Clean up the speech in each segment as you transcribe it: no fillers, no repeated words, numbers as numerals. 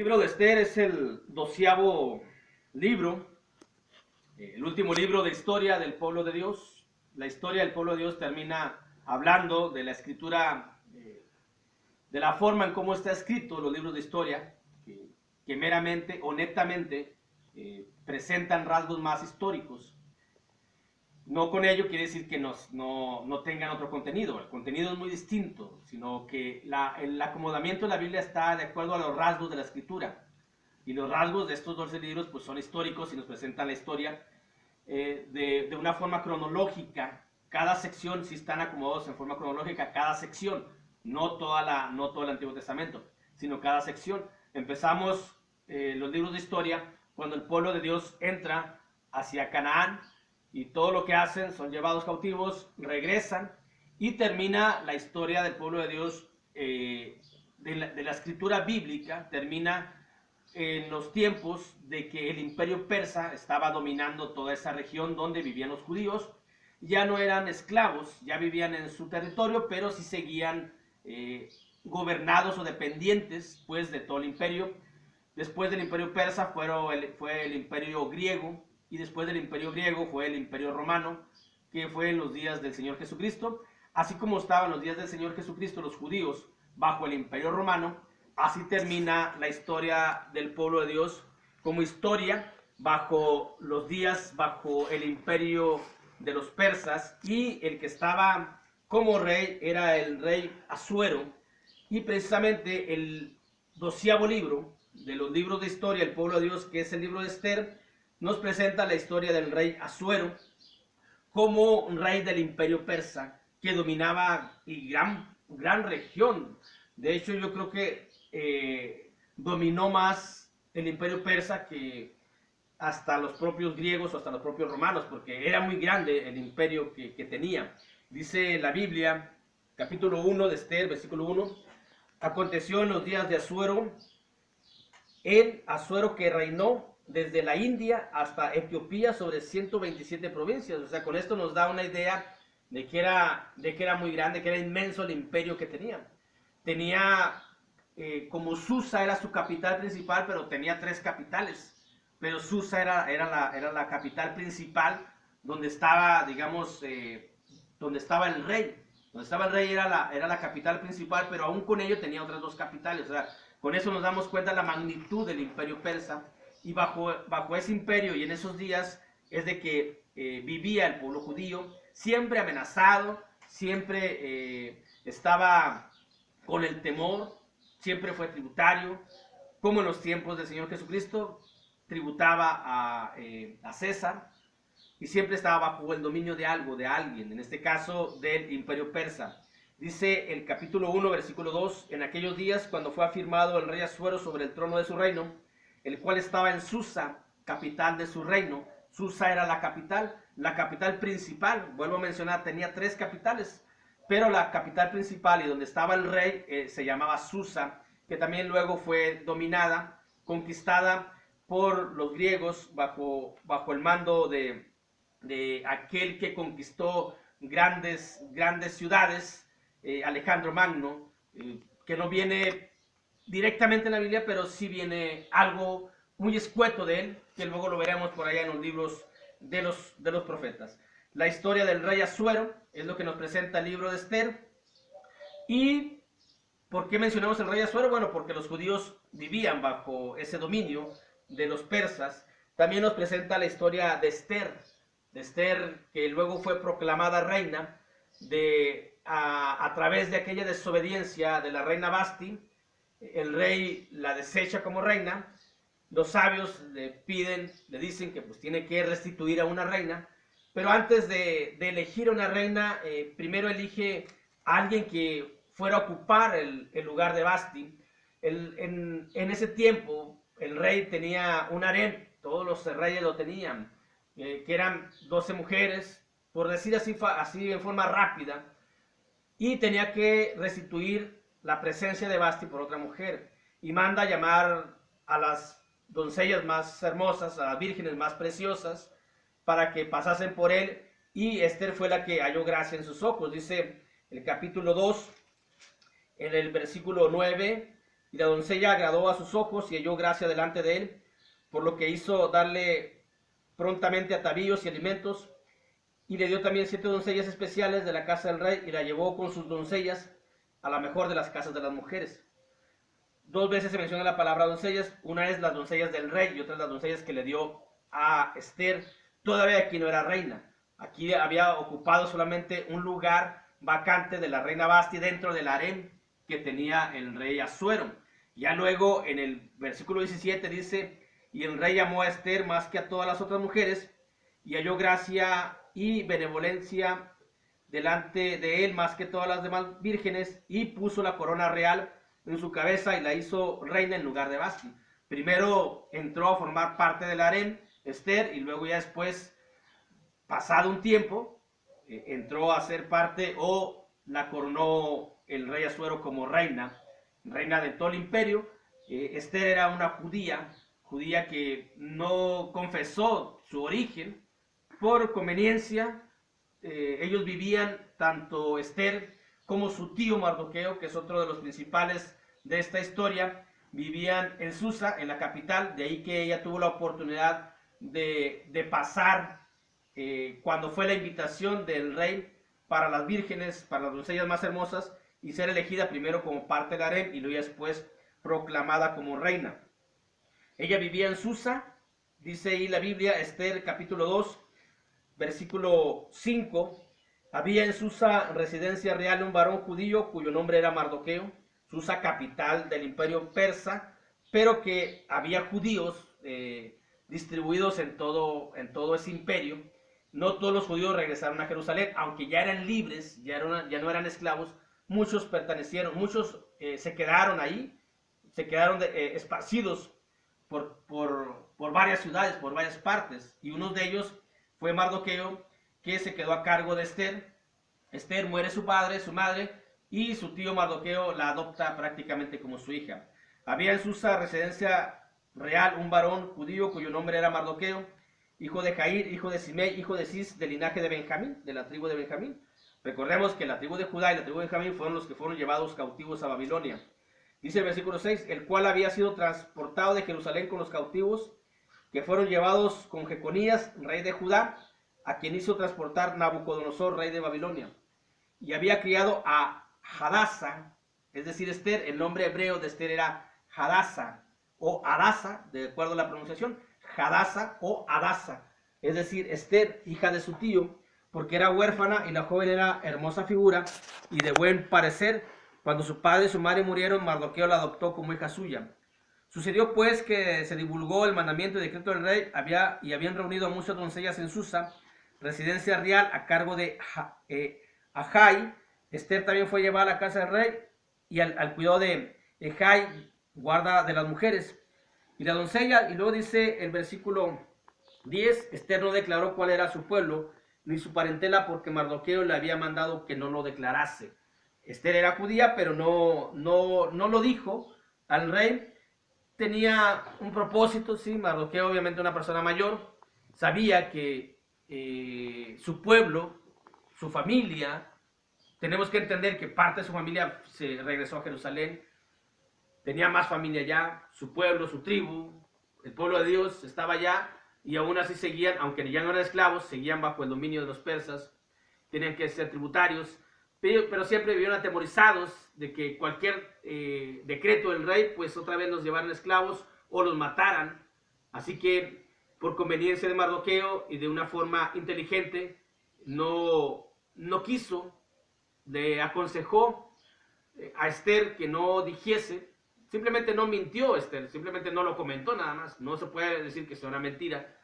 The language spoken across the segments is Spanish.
libro de Esther es el 12º libro, el último libro de historia del pueblo de Dios. La historia del pueblo de Dios termina hablando de la escritura, de la forma en cómo está escrito los libros de historia, que meramente o netamente presentan rasgos más históricos. No con ello quiere decir que no tengan otro contenido. El contenido es muy distinto, sino que el acomodamiento de la Biblia está de acuerdo a los rasgos de la escritura. Y los rasgos de estos 12 libros pues, son históricos y nos presentan la historia de una forma cronológica. Cada sección sí están acomodados en forma cronológica, cada sección, no todo el Antiguo Testamento, sino cada sección. Empezamos los libros de historia cuando el pueblo de Dios entra hacia Canaán, y todo lo que hacen son llevados cautivos, regresan, y termina la historia del pueblo de Dios, de la escritura bíblica, termina en los tiempos de que el imperio persa estaba dominando toda esa región donde vivían los judíos. Ya no eran esclavos, ya vivían en su territorio, pero sí seguían gobernados o dependientes pues, de todo el imperio. Después del imperio persa fue el imperio griego, y después del imperio griego fue el imperio romano, que fue en los días del Señor Jesucristo. Así como estaban los días del Señor Jesucristo los judíos bajo el imperio romano, así termina la historia del pueblo de Dios como historia bajo los días, bajo el imperio de los persas, y el que estaba como rey era el rey Asuero. Y precisamente el 12º libro de los libros de historia del pueblo de Dios, que es el libro de Esther, nos presenta la historia del rey Asuero como un rey del imperio persa que dominaba y gran región. De hecho, yo creo que dominó más el imperio persa que hasta los propios griegos o hasta los propios romanos, porque era muy grande el imperio que tenía. Dice la Biblia, capítulo 1 de Esther, versículo 1, aconteció en los días de Asuero, el Asuero que reinó desde la India hasta Etiopía sobre 127 provincias. O sea, con esto nos da una idea de que era muy grande, que era inmenso el imperio que tenía. Tenía, como Susa era su capital principal, pero tenía 3 capitales. Pero Susa era la capital principal, donde estaba, digamos, donde estaba el rey. Donde estaba el rey era la capital principal, pero aún con ello tenía otras 2 capitales. O sea, con eso nos damos cuenta de la magnitud del imperio persa. Y bajo ese imperio y en esos días es de que vivía el pueblo judío, siempre amenazado, siempre estaba con el temor, siempre fue tributario, como en los tiempos del Señor Jesucristo, tributaba a César, y siempre estaba bajo el dominio de algo, de alguien, en este caso del imperio persa. Dice el capítulo 1, versículo 2, en aquellos días cuando fue afirmado el rey Asuero sobre el trono de su reino, el cual estaba en Susa, capital de su reino. Susa era la capital principal, vuelvo a mencionar, tenía 3 capitales, pero la capital principal y donde estaba el rey se llamaba Susa, que también luego fue dominada, conquistada por los griegos bajo el mando de aquel que conquistó grandes ciudades, Alejandro Magno, que no viene directamente en la Biblia, pero sí viene algo muy escueto de él, que luego lo veremos por allá en los libros de los profetas. La historia del rey Asuero es lo que nos presenta el libro de Esther. ¿Y por qué mencionamos el rey Asuero? Bueno, porque los judíos vivían bajo ese dominio de los persas. También nos presenta la historia de Esther, que luego fue proclamada reina a través de aquella desobediencia de la reina Basti. El rey la desecha como reina. Los sabios le dicen que pues tiene que restituir a una reina, pero antes de elegir a una reina, primero elige a alguien que fuera a ocupar el lugar de Basti. En ese tiempo el rey tenía un harem, todos los reyes lo tenían, que eran 12 mujeres, por decir así en forma rápida, y tenía que restituir la presencia de Basti por otra mujer, y manda a llamar a las doncellas más hermosas, a las vírgenes más preciosas, para que pasasen por él, y Esther fue la que halló gracia en sus ojos. Dice el capítulo 2, en el versículo 9, y la doncella agradó a sus ojos y halló gracia delante de él, por lo que hizo darle prontamente atavíos y alimentos, y le dio también 7 doncellas especiales de la casa del rey, y la llevó con sus doncellas a la mejor de las casas de las mujeres. 2 veces se menciona la palabra doncellas, una es las doncellas del rey y otra es las doncellas que le dio a Esther. Todavía aquí no era reina, aquí había ocupado solamente un lugar vacante de la reina Vasti dentro del harén que tenía el rey Asuero. Ya luego en el versículo 17 dice, y el rey amó a Esther más que a todas las otras mujeres, y halló gracia y benevolencia delante de él más que todas las demás vírgenes, y puso la corona real en su cabeza y la hizo reina en lugar de Vasti. Primero entró a formar parte del harén Esther, y luego ya después, pasado un tiempo, entró a ser parte o la coronó el rey Asuero como reina de todo el imperio. Esther era una judía que no confesó su origen por conveniencia. Ellos vivían, tanto Esther como su tío Mardoqueo, que es otro de los principales de esta historia, vivían en Susa, en la capital. De ahí que ella tuvo la oportunidad de pasar cuando fue la invitación del rey para las vírgenes, para las doncellas más hermosas, y ser elegida primero como parte del harén y luego después proclamada como reina. Ella vivía en Susa, dice ahí la Biblia, Esther capítulo 2, versículo 5, había en Susa residencia real un varón judío cuyo nombre era Mardoqueo, Susa capital del imperio persa, pero que había judíos distribuidos en todo ese imperio. No todos los judíos regresaron a Jerusalén, aunque ya eran libres, ya no eran esclavos. Muchos pertenecieron, muchos se quedaron ahí, se quedaron esparcidos por varias ciudades, por varias partes, y uno de ellos fue Mardoqueo, que se quedó a cargo de Esther. Esther muere su padre, su madre, y su tío Mardoqueo la adopta prácticamente como su hija. Había en Susa residencia real un varón judío cuyo nombre era Mardoqueo, hijo de Jair, hijo de Simei, hijo de Cis, del linaje de Benjamín, de la tribu de Benjamín. Recordemos que la tribu de Judá y la tribu de Benjamín fueron los que fueron llevados cautivos a Babilonia. Dice el versículo 6, el cual había sido transportado de Jerusalén con los cautivos que fueron llevados con Jeconías, rey de Judá, a quien hizo transportar Nabucodonosor, rey de Babilonia. Y había criado a Hadasa, es decir, Esther. El nombre hebreo de Esther era Hadasa o Adasa, de acuerdo a la pronunciación, Hadasa o Adasa, es decir, Esther, hija de su tío, porque era huérfana y la joven era hermosa figura y de buen parecer. Cuando su padre y su madre murieron, Mardoqueo la adoptó como hija suya. Sucedió pues que se divulgó el mandamiento y decreto del rey, y habían reunido a muchas doncellas en Susa, residencia real a cargo de Ajai. Esther también fue llevada a la casa del rey y al cuidado de Ajai, guarda de las mujeres. Y la doncella, y luego dice el versículo 10, Esther no declaró cuál era su pueblo, ni su parentela, porque Mardoqueo le había mandado que no lo declarase. Esther era judía, pero no lo dijo al rey. Tenía un propósito, sí. Mardoqueo, obviamente una persona mayor, sabía que su pueblo, su familia, tenemos que entender que parte de su familia se regresó a Jerusalén, tenía más familia allá, su pueblo, su tribu, el pueblo de Dios estaba allá, y aún así seguían, aunque ya no eran esclavos, seguían bajo el dominio de los persas, tenían que ser tributarios, pero siempre vivieron atemorizados de que cualquier decreto del rey, pues otra vez los llevaran esclavos o los mataran. Así que, por conveniencia de Mardoqueo y de una forma inteligente, no quiso, le aconsejó a Esther que no dijese. Simplemente no mintió Esther, simplemente no lo comentó nada más. No se puede decir que sea una mentira.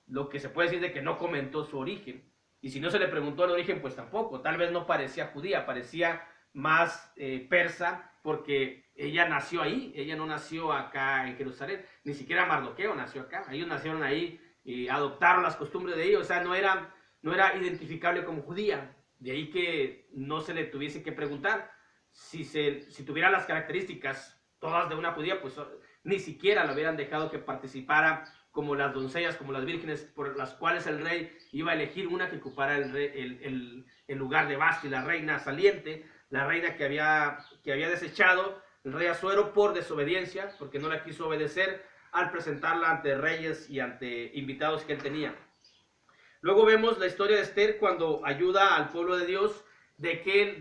Lo que se puede decir es de que no comentó su origen. Y si no se le preguntó el origen, pues tampoco. Tal vez no parecía judía, parecía más persa, porque ella nació ahí. Ella no nació acá en Jerusalén. Ni siquiera Mardoqueo nació acá. Ellos nacieron ahí y adoptaron las costumbres de ellos. O sea, no era identificable como judía. De ahí que no se le tuviese que preguntar. Si tuviera las características todas de una judía, pues ni siquiera la hubieran dejado que participara como las doncellas, como las vírgenes, por las cuales el rey iba a elegir una que ocupara el lugar de Vasti, la reina saliente, la reina que había desechado el rey Asuero por desobediencia, porque no la quiso obedecer al presentarla ante reyes y ante invitados que él tenía. Luego vemos la historia de Esther cuando ayuda al pueblo de Dios de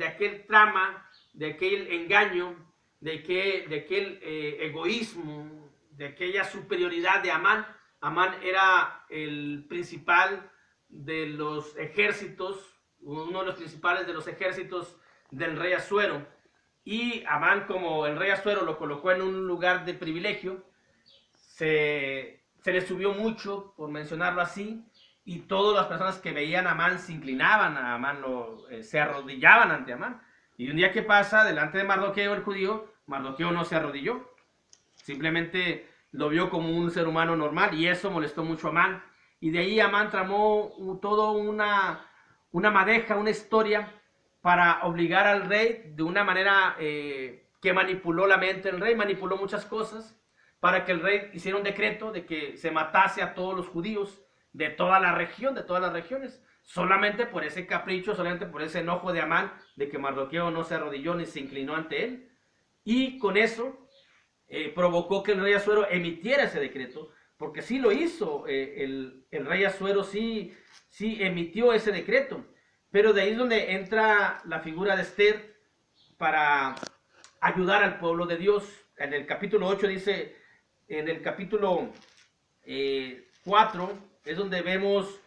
aquel trama, de aquel engaño, de aquel egoísmo, de aquella superioridad de Amán. Amán era el principal de los ejércitos, uno de los principales de los ejércitos del rey Asuero. Y Amán, como el rey Asuero lo colocó en un lugar de privilegio, se le subió mucho, por mencionarlo así, y todas las personas que veían a Amán se inclinaban a Amán, se arrodillaban ante Amán. Y un día que pasa, delante de Mardoqueo el judío, Mardoqueo no se arrodilló, simplemente lo vio como un ser humano normal, y eso molestó mucho a Amán. Y de ahí Amán tramó toda una madeja, una historia, para obligar al rey de una manera que manipuló la mente del rey, manipuló muchas cosas, para que el rey hiciera un decreto de que se matase a todos los judíos de toda la región, de todas las regiones, solamente por ese capricho, solamente por ese enojo de Amán, de que Mardoqueo no se arrodilló ni se inclinó ante él. Y con eso provocó que el rey Asuero emitiera ese decreto, porque sí lo hizo, el rey Asuero sí emitió ese decreto, pero de ahí es donde entra la figura de Esther para ayudar al pueblo de Dios. En el capítulo 8 dice, en el capítulo 4 es donde vemos,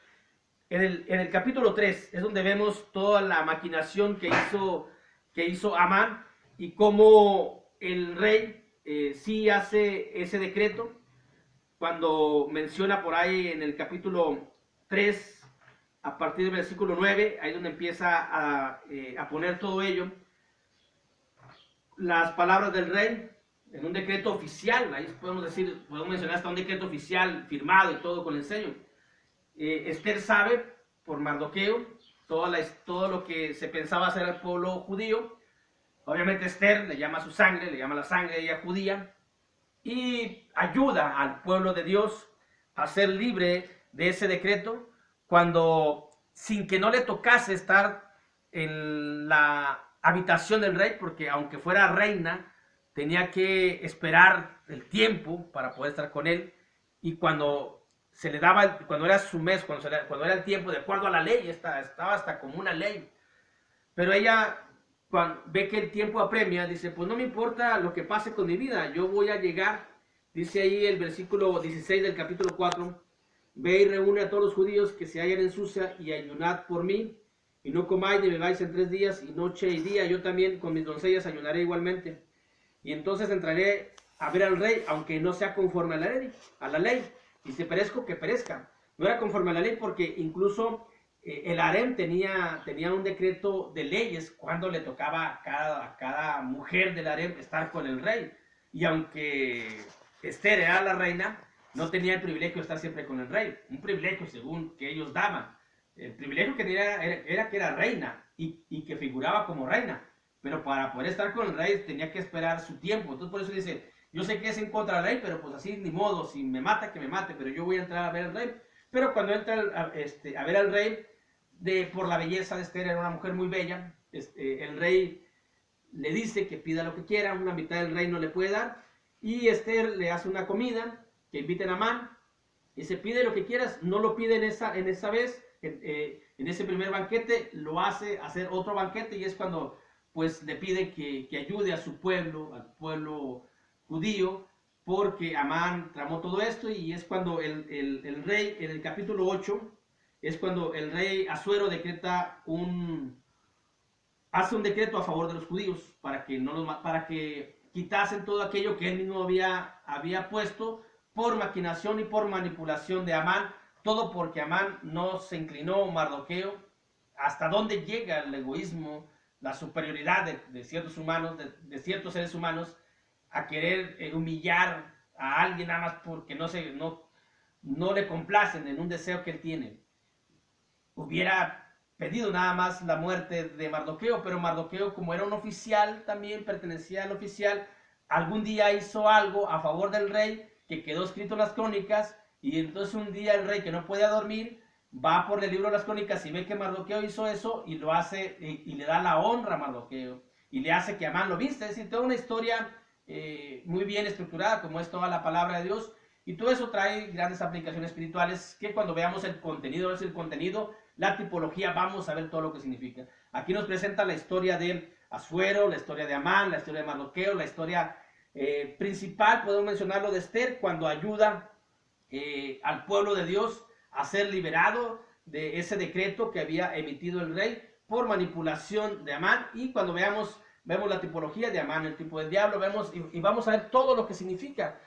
en el capítulo 3 es donde vemos toda la maquinación que hizo Amán, y cómo el rey sí hace ese decreto, cuando menciona por ahí en el capítulo 3, a partir del versículo 9, ahí donde empieza a poner todo ello, las palabras del rey, en un decreto oficial, ahí podemos mencionar hasta un decreto oficial firmado y todo con el sello. Esther sabe, por Mardoqueo, todo lo que se pensaba hacer al pueblo judío. Obviamente Esther le llama a su sangre, le llama la sangre de ella judía, y ayuda al pueblo de Dios a ser libre de ese decreto, cuando sin que no le tocase estar en la habitación del rey, porque aunque fuera reina, tenía que esperar el tiempo para poder estar con él, y cuando se le daba, cuando era su mes, cuando era el tiempo, de acuerdo a la ley, estaba hasta como una ley. Pero ella, cuando ve que el tiempo apremia, dice, pues no me importa lo que pase con mi vida, yo voy a llegar. Dice ahí el versículo 16 del capítulo 4, ve y reúne a todos los judíos que se hallan en Susa y ayunad por mí, y no comáis ni bebáis en 3 días, y noche y día, yo también con mis doncellas ayunaré igualmente. Y entonces entraré a ver al rey, aunque no sea conforme a la ley, y si perezco, que perezca. No era conforme a la ley, porque incluso el harem tenía un decreto de leyes cuando le tocaba a cada mujer del harem estar con el rey. Y aunque Esther era la reina, no tenía el privilegio de estar siempre con el rey. Un privilegio según que ellos daban. El privilegio que tenía era que era reina y que figuraba como reina. Pero para poder estar con el rey tenía que esperar su tiempo. Entonces por eso dice, yo sé que es en contra del rey, pero pues así ni modo, si me mata, que me mate, pero yo voy a entrar a ver al rey. Pero cuando entra a ver al rey, por la belleza de Esther, era una mujer muy bella, el rey le dice que pida lo que quiera, una mitad del reino le puede dar, y Esther le hace una comida, que inviten a Amán, y se pide lo que quieras, no lo pide en esa vez, en ese primer banquete, lo hace hacer otro banquete, y es cuando pues le pide que ayude a su pueblo, al pueblo judío, porque Amán tramó todo esto, y es cuando el rey, en el capítulo 8, es cuando el rey Asuero hace un decreto a favor de los judíos para que quitasen todo aquello que él mismo había puesto por maquinación y por manipulación de Amán, todo porque Amán no se inclinó. Mardoqueo, hasta dónde llega el egoísmo, la superioridad de ciertos humanos, de ciertos seres humanos, a querer humillar a alguien nada más porque no le complacen en un deseo que él tiene. Hubiera pedido nada más la muerte de Mardoqueo, pero Mardoqueo, como era un oficial, también pertenecía al oficial, algún día hizo algo a favor del rey que quedó escrito en las crónicas, y entonces un día el rey, que no podía dormir, va por el libro de las crónicas y ve que Mardoqueo hizo eso, y lo hace, y le da la honra a Mardoqueo, y le hace que Amán lo viste. Es decir, toda una historia muy bien estructurada, como es toda la palabra de Dios. Y todo eso trae grandes aplicaciones espirituales que cuando veamos el contenido, la tipología, vamos a ver todo lo que significa. Aquí nos presenta la historia de Asuero, la historia de Amán, la historia de Mardoqueo, la historia principal, podemos mencionarlo, de Esther, cuando ayuda al pueblo de Dios a ser liberado de ese decreto que había emitido el rey por manipulación de Amán. Y cuando vemos la tipología de Amán, el tipo de diablo, vemos y vamos a ver todo lo que significa.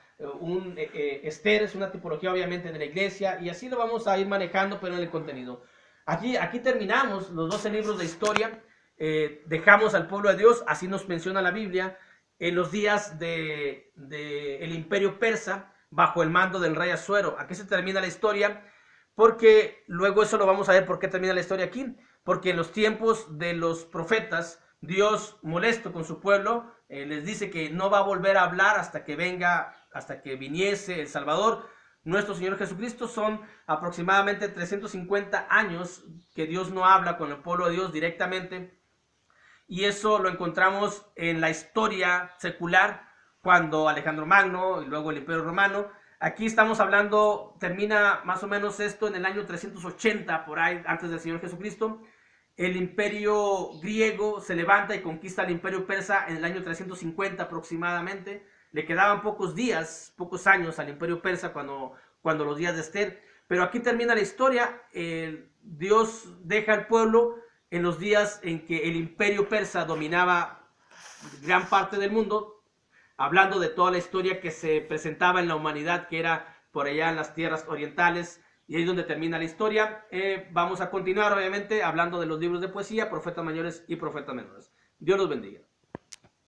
Esther es una tipología obviamente de la iglesia, y así lo vamos a ir manejando, pero en el contenido. Aquí terminamos los 12 libros de historia. Dejamos al pueblo de Dios, así nos menciona la Biblia, en los días el imperio persa, bajo el mando del rey Asuero. Aquí se termina la historia, porque luego eso lo vamos a ver por qué termina la historia aquí. Porque en los tiempos de los profetas, Dios, molesto con su pueblo, les dice que no va a volver a hablar hasta que viniese el Salvador, nuestro Señor Jesucristo. Son aproximadamente 350 años que Dios no habla con el pueblo de Dios directamente. Y eso lo encontramos en la historia secular, cuando Alejandro Magno y luego el Imperio Romano. Aquí estamos hablando, termina más o menos esto en el año 380, por ahí, antes del Señor Jesucristo. El imperio griego se levanta y conquista el imperio persa en el año 350 aproximadamente. Le quedaban pocos años al imperio persa cuando los días de Esther. Pero aquí termina la historia. Dios deja al pueblo en los días en que el imperio persa dominaba gran parte del mundo, hablando de toda la historia que se presentaba en la humanidad, que era por allá en las tierras orientales. Y ahí es donde termina la historia. Vamos a continuar, obviamente, hablando de los libros de poesía, profetas mayores y profetas menores. Dios los bendiga.